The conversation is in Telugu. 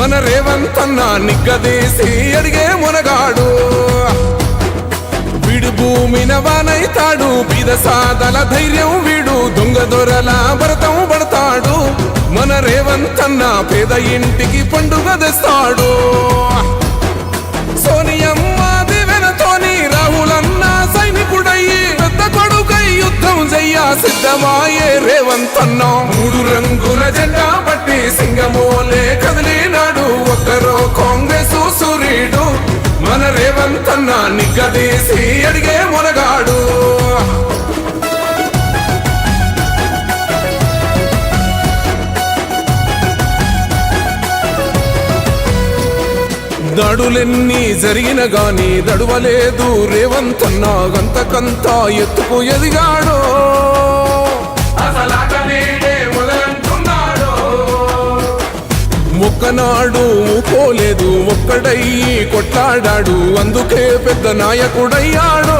మన రేవంతన్న నిగ్గదీసి అడిగే మునగాడు వీడు భూమిన వానైతాడు బీద సాదల ధైర్యం వీడు దొంగ దొరల భరతం పడతాడు మన రేవంతన్న పేద ఇంటికి పండుగ తెస్తాడు సోనియమ్మ దివెనతోని రాహులన్న సైనికుడయ్యి పెద్ద కొడుకై యుద్ధం చెయ్య సిద్ధమాయే రేవంతన్న మూడు రంగుల జెండా పట్టి సింగమోలే కదిలినాడు ఒక్కరో కాంగ్రెస్ సూర్యుడు మన రేవంతన్న నిగ్గదీసి అడిగే మునగాడు దాడులెన్ని జరిగిన గాని దడువలేదు రేవంతన్న గంతకంత ఎత్తుకు ఎదిగాడు ఒక్కనాడు పోలేదు ఒక్కడయ్యి కొట్లాడాడు అందుకే పెద్ద నాయకుడయ్యాడు